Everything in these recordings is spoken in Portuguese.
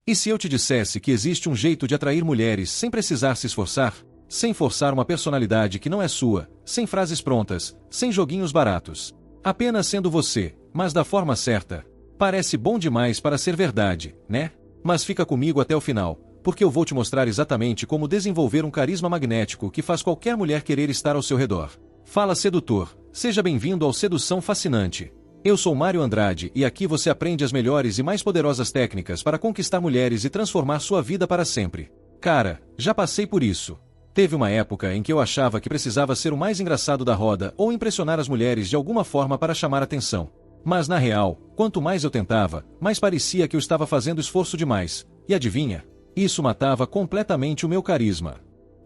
E se eu te dissesse que existe um jeito de atrair mulheres sem precisar se esforçar? Sem forçar uma personalidade que não é sua, sem frases prontas, sem joguinhos baratos. Apenas sendo você, mas da forma certa. Parece bom demais para ser verdade, né? Mas fica comigo até o final, porque eu vou te mostrar exatamente como desenvolver um carisma magnético que faz qualquer mulher querer estar ao seu redor. Fala sedutor, seja bem-vindo ao Sedução Fascinante. Eu sou Mário Andrade e aqui você aprende as melhores e mais poderosas técnicas para conquistar mulheres e transformar sua vida para sempre. Cara, já passei por isso. Teve uma época em que eu achava que precisava ser o mais engraçado da roda ou impressionar as mulheres de alguma forma para chamar atenção. Mas na real, quanto mais eu tentava, mais parecia que eu estava fazendo esforço demais. E adivinha? Isso matava completamente o meu carisma.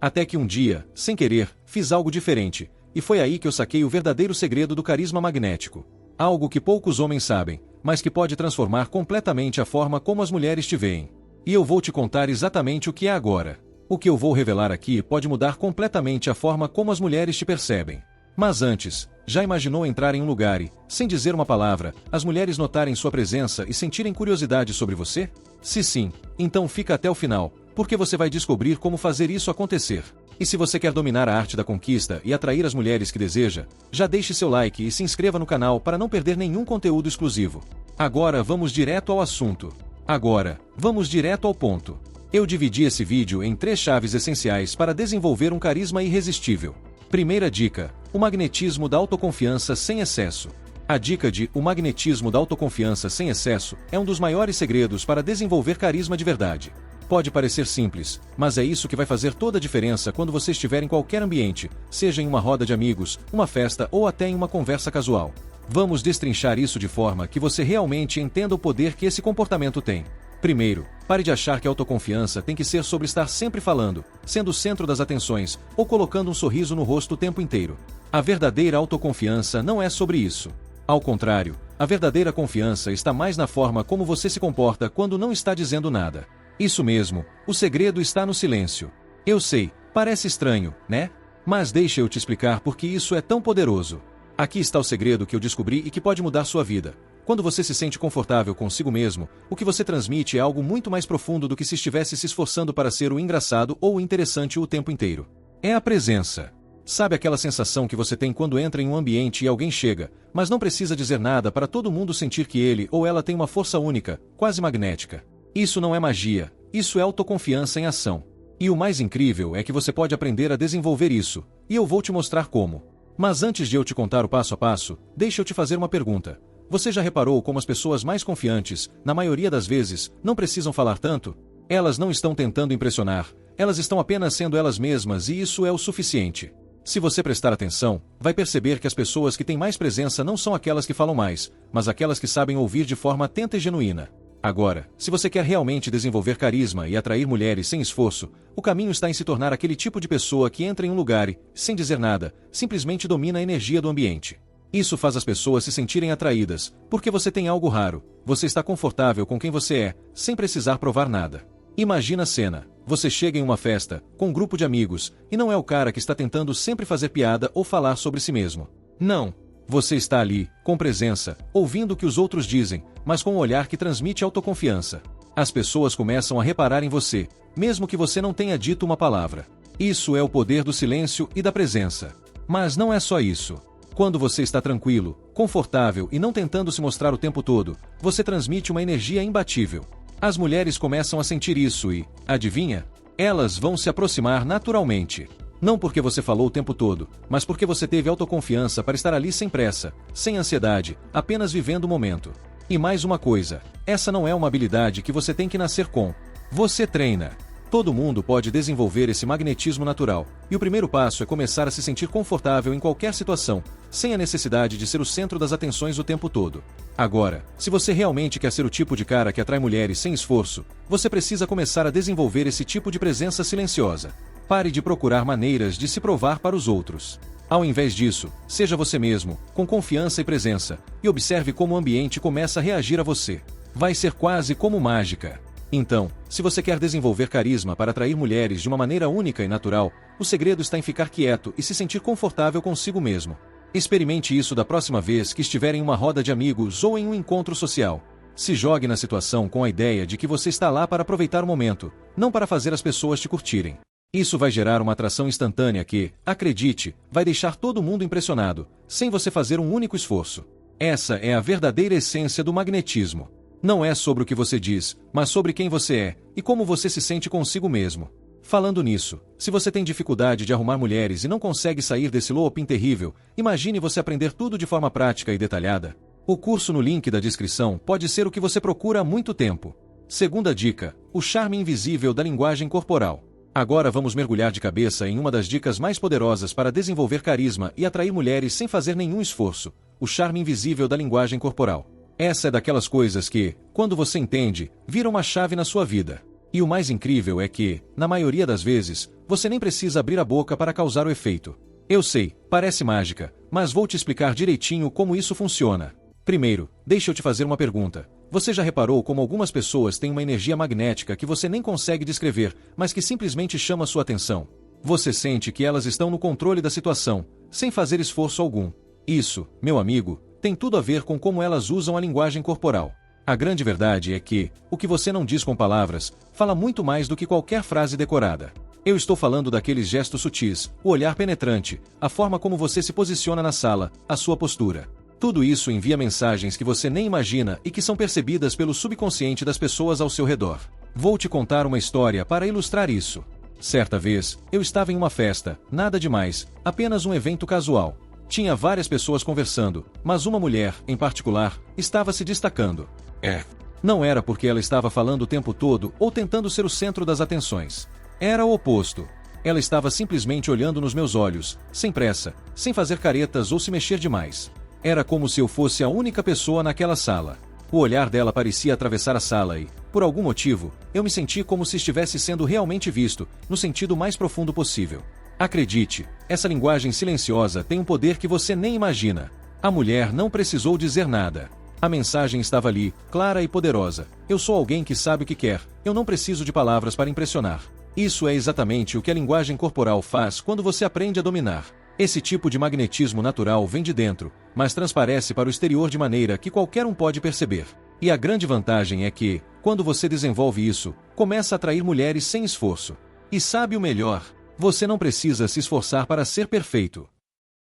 Até que um dia, sem querer, fiz algo diferente, e foi aí que eu saquei o verdadeiro segredo do carisma magnético. Algo que poucos homens sabem, mas que pode transformar completamente a forma como as mulheres te veem. E eu vou te contar exatamente o que é agora. O que eu vou revelar aqui pode mudar completamente a forma como as mulheres te percebem. Mas antes, já imaginou entrar em um lugar e, sem dizer uma palavra, as mulheres notarem sua presença e sentirem curiosidade sobre você? Se sim, então fica até o final, porque você vai descobrir como fazer isso acontecer. E se você quer dominar a arte da conquista e atrair as mulheres que deseja, já deixe seu like e se inscreva no canal para não perder nenhum conteúdo exclusivo. Agora vamos direto ao assunto. Agora, vamos direto ao ponto. Eu dividi esse vídeo em 3 chaves essenciais para desenvolver um carisma irresistível. Primeira dica: o magnetismo da autoconfiança sem excesso. A dica de o magnetismo da autoconfiança sem excesso é um dos maiores segredos para desenvolver carisma de verdade. Pode parecer simples, mas é isso que vai fazer toda a diferença quando você estiver em qualquer ambiente, seja em uma roda de amigos, uma festa ou até em uma conversa casual. Vamos destrinchar isso de forma que você realmente entenda o poder que esse comportamento tem. Primeiro, pare de achar que a autoconfiança tem que ser sobre estar sempre falando, sendo o centro das atenções, ou colocando um sorriso no rosto o tempo inteiro. A verdadeira autoconfiança não é sobre isso. Ao contrário, a verdadeira confiança está mais na forma como você se comporta quando não está dizendo nada. Isso mesmo, o segredo está no silêncio. Eu sei, parece estranho, né? Mas deixa eu te explicar por que isso é tão poderoso. Aqui está o segredo que eu descobri e que pode mudar sua vida. Quando você se sente confortável consigo mesmo, o que você transmite é algo muito mais profundo do que se estivesse se esforçando para ser o engraçado ou o interessante o tempo inteiro. É a presença. Sabe aquela sensação que você tem quando entra em um ambiente e alguém chega, mas não precisa dizer nada para todo mundo sentir que ele ou ela tem uma força única, quase magnética? Isso não é magia, isso é autoconfiança em ação. E o mais incrível é que você pode aprender a desenvolver isso, e eu vou te mostrar como. Mas antes de eu te contar o passo a passo, deixa eu te fazer uma pergunta. Você já reparou como as pessoas mais confiantes, na maioria das vezes, não precisam falar tanto? Elas não estão tentando impressionar, elas estão apenas sendo elas mesmas e isso é o suficiente. Se você prestar atenção, vai perceber que as pessoas que têm mais presença não são aquelas que falam mais, mas aquelas que sabem ouvir de forma atenta e genuína. Agora, se você quer realmente desenvolver carisma e atrair mulheres sem esforço, o caminho está em se tornar aquele tipo de pessoa que entra em um lugar e, sem dizer nada, simplesmente domina a energia do ambiente. Isso faz as pessoas se sentirem atraídas, porque você tem algo raro, você está confortável com quem você é, sem precisar provar nada. Imagina a cena, você chega em uma festa, com um grupo de amigos, e não é o cara que está tentando sempre fazer piada ou falar sobre si mesmo. Não. Você está ali, com presença, ouvindo o que os outros dizem, mas com um olhar que transmite autoconfiança. As pessoas começam a reparar em você, mesmo que você não tenha dito uma palavra. Isso é o poder do silêncio e da presença. Mas não é só isso. Quando você está tranquilo, confortável e não tentando se mostrar o tempo todo, você transmite uma energia imbatível. As mulheres começam a sentir isso e, adivinha? Elas vão se aproximar naturalmente. Não porque você falou o tempo todo, mas porque você teve autoconfiança para estar ali sem pressa, sem ansiedade, apenas vivendo o momento. E mais uma coisa, essa não é uma habilidade que você tem que nascer com. Você treina. Todo mundo pode desenvolver esse magnetismo natural, e o primeiro passo é começar a se sentir confortável em qualquer situação, sem a necessidade de ser o centro das atenções o tempo todo. Agora, se você realmente quer ser o tipo de cara que atrai mulheres sem esforço, você precisa começar a desenvolver esse tipo de presença silenciosa. Pare de procurar maneiras de se provar para os outros. Ao invés disso, seja você mesmo, com confiança e presença, e observe como o ambiente começa a reagir a você. Vai ser quase como mágica. Então, se você quer desenvolver carisma para atrair mulheres de uma maneira única e natural, o segredo está em ficar quieto e se sentir confortável consigo mesmo. Experimente isso da próxima vez que estiver em uma roda de amigos ou em um encontro social. Se jogue na situação com a ideia de que você está lá para aproveitar o momento, não para fazer as pessoas te curtirem. Isso vai gerar uma atração instantânea que, acredite, vai deixar todo mundo impressionado, sem você fazer um único esforço. Essa é a verdadeira essência do magnetismo. Não é sobre o que você diz, mas sobre quem você é e como você se sente consigo mesmo. Falando nisso, se você tem dificuldade de arrumar mulheres e não consegue sair desse looping terrível, imagine você aprender tudo de forma prática e detalhada. O curso no link da descrição pode ser o que você procura há muito tempo. Segunda dica: o charme invisível da linguagem corporal. Agora vamos mergulhar de cabeça em uma das dicas mais poderosas para desenvolver carisma e atrair mulheres sem fazer nenhum esforço: o charme invisível da linguagem corporal. Essa é daquelas coisas que, quando você entende, vira uma chave na sua vida. E o mais incrível é que, na maioria das vezes, você nem precisa abrir a boca para causar o efeito. Eu sei, parece mágica, mas vou te explicar direitinho como isso funciona. Primeiro, deixa eu te fazer uma pergunta. Você já reparou como algumas pessoas têm uma energia magnética que você nem consegue descrever, mas que simplesmente chama sua atenção? Você sente que elas estão no controle da situação, sem fazer esforço algum. Isso, meu amigo, tem tudo a ver com como elas usam a linguagem corporal. A grande verdade é que, o que você não diz com palavras, fala muito mais do que qualquer frase decorada. Eu estou falando daqueles gestos sutis, o olhar penetrante, a forma como você se posiciona na sala, a sua postura. Tudo isso envia mensagens que você nem imagina e que são percebidas pelo subconsciente das pessoas ao seu redor. Vou te contar uma história para ilustrar isso. Certa vez, eu estava em uma festa, nada demais, apenas um evento casual. Tinha várias pessoas conversando, mas uma mulher, em particular, estava se destacando. Não era porque ela estava falando o tempo todo ou tentando ser o centro das atenções. Era o oposto. Ela estava simplesmente olhando nos meus olhos, sem pressa, sem fazer caretas ou se mexer demais. Era como se eu fosse a única pessoa naquela sala. O olhar dela parecia atravessar a sala e, por algum motivo, eu me senti como se estivesse sendo realmente visto, no sentido mais profundo possível. Acredite, essa linguagem silenciosa tem um poder que você nem imagina. A mulher não precisou dizer nada. A mensagem estava ali, clara e poderosa. Eu sou alguém que sabe o que quer, eu não preciso de palavras para impressionar. Isso é exatamente o que a linguagem corporal faz quando você aprende a dominar. Esse tipo de magnetismo natural vem de dentro, mas transparece para o exterior de maneira que qualquer um pode perceber. E a grande vantagem é que, quando você desenvolve isso, começa a atrair mulheres sem esforço. E sabe o melhor? Você não precisa se esforçar para ser perfeito.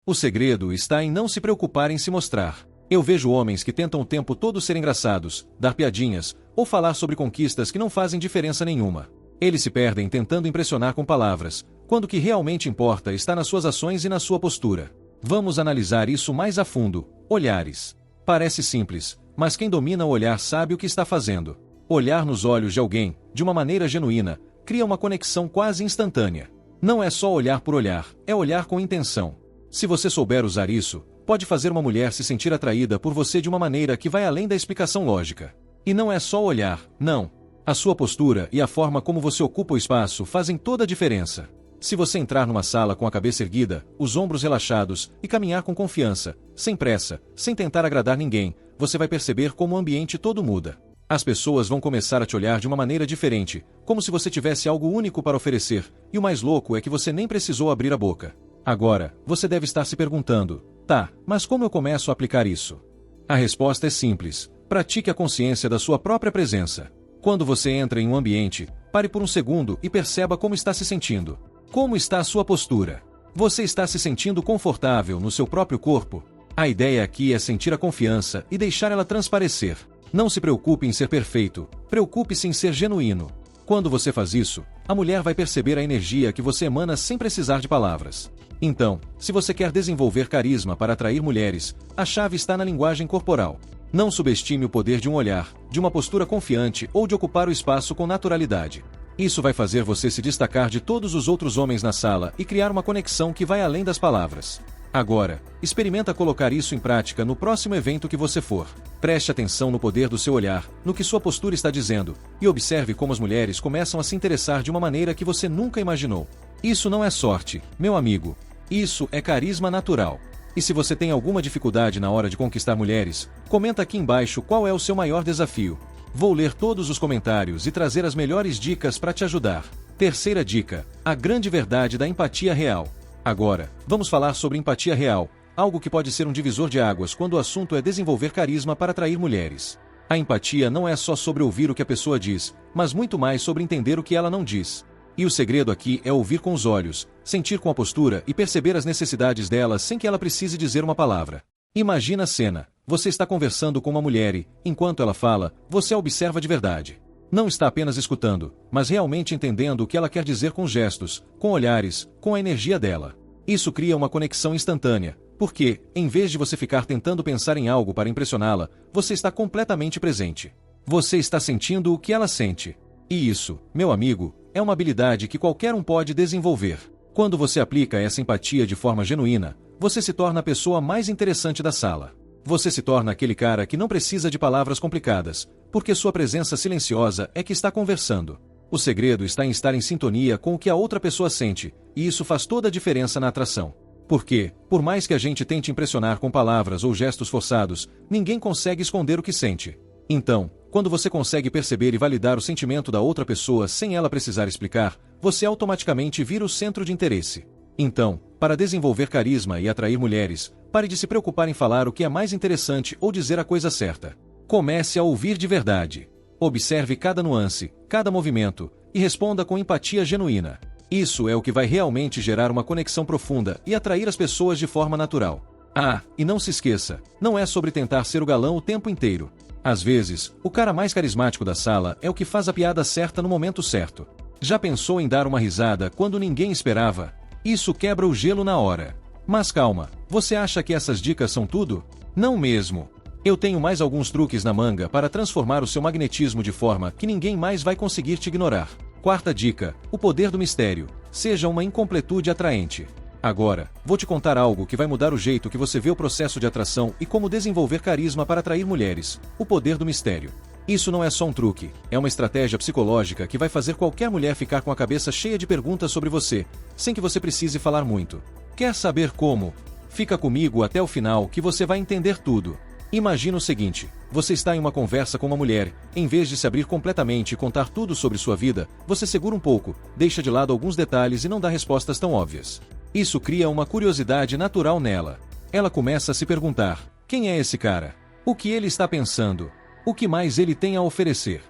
O segredo está em não se preocupar em se mostrar. Eu vejo homens que tentam o tempo todo ser engraçados, dar piadinhas, ou falar sobre conquistas que não fazem diferença nenhuma. Eles se perdem tentando impressionar com palavras, quando o que realmente importa está nas suas ações e na sua postura. Vamos analisar isso mais a fundo. Olhares. Parece simples, mas quem domina o olhar sabe o que está fazendo. Olhar nos olhos de alguém, de uma maneira genuína, cria uma conexão quase instantânea. Não é só olhar por olhar, é olhar com intenção. Se você souber usar isso, pode fazer uma mulher se sentir atraída por você de uma maneira que vai além da explicação lógica. E não é só olhar, não. A sua postura e a forma como você ocupa o espaço fazem toda a diferença. Se você entrar numa sala com a cabeça erguida, os ombros relaxados e caminhar com confiança, sem pressa, sem tentar agradar ninguém, você vai perceber como o ambiente todo muda. As pessoas vão começar a te olhar de uma maneira diferente, como se você tivesse algo único para oferecer, e o mais louco é que você nem precisou abrir a boca. Agora, você deve estar se perguntando, tá, mas como eu começo a aplicar isso? A resposta é simples: pratique a consciência da sua própria presença. Quando você entra em um ambiente, pare por um segundo e perceba como está se sentindo. Como está a sua postura? Você está se sentindo confortável no seu próprio corpo? A ideia aqui é sentir a confiança e deixar ela transparecer. Não se preocupe em ser perfeito, preocupe-se em ser genuíno. Quando você faz isso, a mulher vai perceber a energia que você emana sem precisar de palavras. Então, se você quer desenvolver carisma para atrair mulheres, a chave está na linguagem corporal. Não subestime o poder de um olhar, de uma postura confiante ou de ocupar o espaço com naturalidade. Isso vai fazer você se destacar de todos os outros homens na sala e criar uma conexão que vai além das palavras. Agora, experimenta colocar isso em prática no próximo evento que você for. Preste atenção no poder do seu olhar, no que sua postura está dizendo, e observe como as mulheres começam a se interessar de uma maneira que você nunca imaginou. Isso não é sorte, meu amigo. Isso é carisma natural. E se você tem alguma dificuldade na hora de conquistar mulheres, comenta aqui embaixo qual é o seu maior desafio. Vou ler todos os comentários e trazer as melhores dicas para te ajudar. Terceira dica: a grande verdade da empatia real. Agora, vamos falar sobre empatia real, algo que pode ser um divisor de águas quando o assunto é desenvolver carisma para atrair mulheres. A empatia não é só sobre ouvir o que a pessoa diz, mas muito mais sobre entender o que ela não diz. E o segredo aqui é ouvir com os olhos, sentir com a postura e perceber as necessidades dela sem que ela precise dizer uma palavra. Imagina a cena: você está conversando com uma mulher e, enquanto ela fala, você a observa de verdade. Não está apenas escutando, mas realmente entendendo o que ela quer dizer com gestos, com olhares, com a energia dela. Isso cria uma conexão instantânea, porque, em vez de você ficar tentando pensar em algo para impressioná-la, você está completamente presente. Você está sentindo o que ela sente. E isso, meu amigo, é uma habilidade que qualquer um pode desenvolver. Quando você aplica essa empatia de forma genuína, você se torna a pessoa mais interessante da sala. Você se torna aquele cara que não precisa de palavras complicadas, porque sua presença silenciosa é que está conversando. O segredo está em estar em sintonia com o que a outra pessoa sente, e isso faz toda a diferença na atração. Porque, por mais que a gente tente impressionar com palavras ou gestos forçados, ninguém consegue esconder o que sente. Então, quando você consegue perceber e validar o sentimento da outra pessoa sem ela precisar explicar, você automaticamente vira o centro de interesse. Então, para desenvolver carisma e atrair mulheres, pare de se preocupar em falar o que é mais interessante ou dizer a coisa certa. Comece a ouvir de verdade. Observe cada nuance, cada movimento, e responda com empatia genuína. Isso é o que vai realmente gerar uma conexão profunda e atrair as pessoas de forma natural. Ah, e não se esqueça, não é sobre tentar ser o galã o tempo inteiro. Às vezes, o cara mais carismático da sala é o que faz a piada certa no momento certo. Já pensou em dar uma risada quando ninguém esperava? Isso quebra o gelo na hora. Mas calma, você acha que essas dicas são tudo? Não mesmo. Eu tenho mais alguns truques na manga para transformar o seu magnetismo de forma que ninguém mais vai conseguir te ignorar. Quarta dica: o poder do mistério. Seja uma incompletude atraente. Agora, vou te contar algo que vai mudar o jeito que você vê o processo de atração e como desenvolver carisma para atrair mulheres. O poder do mistério. Isso não é só um truque, é uma estratégia psicológica que vai fazer qualquer mulher ficar com a cabeça cheia de perguntas sobre você, sem que você precise falar muito. Quer saber como? Fica comigo até o final que você vai entender tudo. Imagina o seguinte: você está em uma conversa com uma mulher, em vez de se abrir completamente e contar tudo sobre sua vida, você segura um pouco, deixa de lado alguns detalhes e não dá respostas tão óbvias. Isso cria uma curiosidade natural nela. Ela começa a se perguntar: quem é esse cara? O que ele está pensando? O que mais ele tem a oferecer?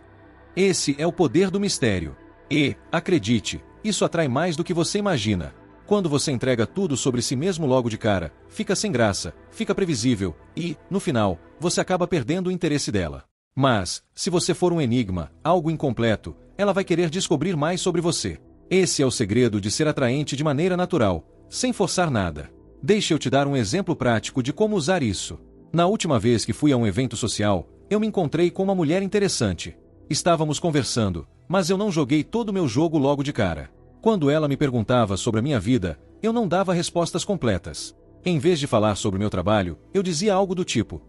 Esse é o poder do mistério. E, acredite, isso atrai mais do que você imagina. Quando você entrega tudo sobre si mesmo logo de cara, fica sem graça, fica previsível e, no final, você acaba perdendo o interesse dela. Mas, se você for um enigma, algo incompleto, ela vai querer descobrir mais sobre você. Esse é o segredo de ser atraente de maneira natural, sem forçar nada. Deixa eu te dar um exemplo prático de como usar isso. Na última vez que fui a um evento social, eu me encontrei com uma mulher interessante. Estávamos conversando, mas eu não joguei todo o meu jogo logo de cara. Quando ela me perguntava sobre a minha vida, eu não dava respostas completas. Em vez de falar sobre o meu trabalho, eu dizia algo do tipo: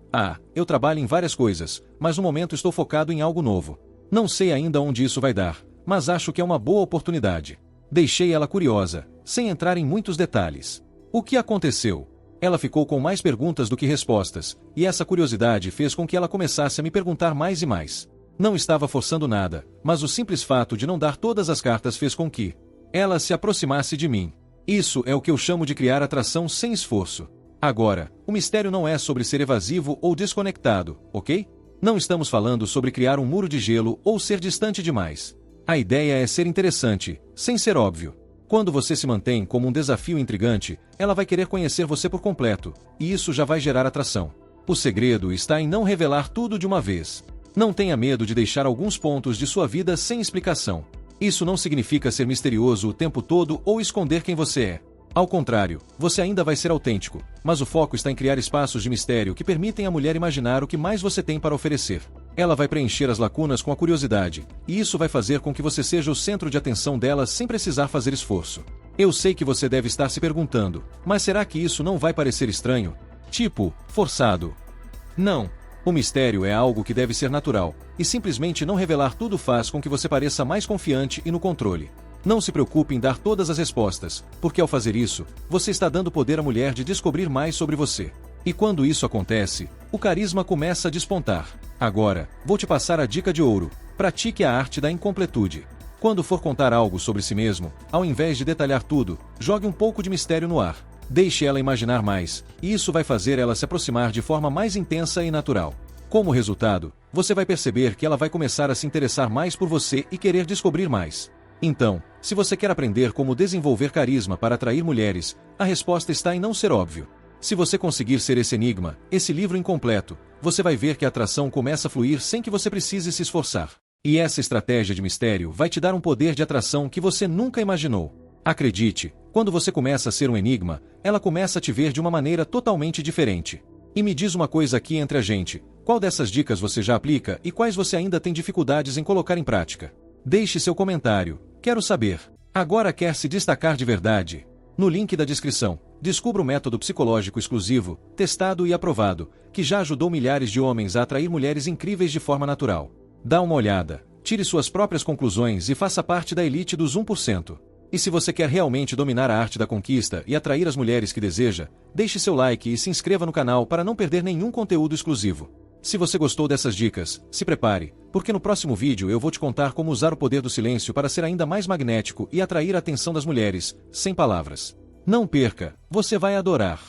eu trabalho em várias coisas, mas no momento estou focado em algo novo. Não sei ainda onde isso vai dar, mas acho que é uma boa oportunidade. Deixei ela curiosa, sem entrar em muitos detalhes. O que aconteceu? Ela ficou com mais perguntas do que respostas, e essa curiosidade fez com que ela começasse a me perguntar mais e mais. Não estava forçando nada, mas o simples fato de não dar todas as cartas fez com que ela se aproximasse de mim. Isso é o que eu chamo de criar atração sem esforço. Agora, o mistério não é sobre ser evasivo ou desconectado, ok? Não estamos falando sobre criar um muro de gelo ou ser distante demais. A ideia é ser interessante, sem ser óbvio. Quando você se mantém como um desafio intrigante, ela vai querer conhecer você por completo, e isso já vai gerar atração. O segredo está em não revelar tudo de uma vez. Não tenha medo de deixar alguns pontos de sua vida sem explicação. Isso não significa ser misterioso o tempo todo ou esconder quem você é. Ao contrário, você ainda vai ser autêntico, mas o foco está em criar espaços de mistério que permitem à mulher imaginar o que mais você tem para oferecer. Ela vai preencher as lacunas com a curiosidade, e isso vai fazer com que você seja o centro de atenção dela sem precisar fazer esforço. Eu sei que você deve estar se perguntando: mas será que isso não vai parecer estranho? Tipo, forçado? Não. O mistério é algo que deve ser natural, e simplesmente não revelar tudo faz com que você pareça mais confiante e no controle. Não se preocupe em dar todas as respostas, porque ao fazer isso, você está dando poder à mulher de descobrir mais sobre você. E quando isso acontece, o carisma começa a despontar. Agora, vou te passar a dica de ouro: pratique a arte da incompletude. Quando for contar algo sobre si mesmo, ao invés de detalhar tudo, jogue um pouco de mistério no ar. Deixe ela imaginar mais, e isso vai fazer ela se aproximar de forma mais intensa e natural. Como resultado, você vai perceber que ela vai começar a se interessar mais por você e querer descobrir mais. Então, se você quer aprender como desenvolver carisma para atrair mulheres, a resposta está em não ser óbvio. Se você conseguir ser esse enigma, esse livro incompleto, você vai ver que a atração começa a fluir sem que você precise se esforçar. E essa estratégia de mistério vai te dar um poder de atração que você nunca imaginou. Acredite, quando você começa a ser um enigma, ela começa a te ver de uma maneira totalmente diferente. E me diz uma coisa aqui entre a gente, qual dessas dicas você já aplica e quais você ainda tem dificuldades em colocar em prática? Deixe seu comentário, quero saber. Agora quer se destacar de verdade? No link da descrição, descubra o método psicológico exclusivo, testado e aprovado, que já ajudou milhares de homens a atrair mulheres incríveis de forma natural. Dá uma olhada, tire suas próprias conclusões e faça parte da elite dos 1%. E se você quer realmente dominar a arte da conquista e atrair as mulheres que deseja, deixe seu like e se inscreva no canal para não perder nenhum conteúdo exclusivo. Se você gostou dessas dicas, se prepare, porque no próximo vídeo eu vou te contar como usar o poder do silêncio para ser ainda mais magnético e atrair a atenção das mulheres, sem palavras. Não perca, você vai adorar.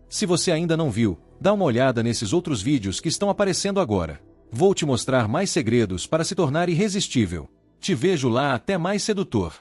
Se você ainda não viu, dá uma olhada nesses outros vídeos que estão aparecendo agora. Vou te mostrar mais segredos para se tornar irresistível. Te vejo lá, até mais sedutor.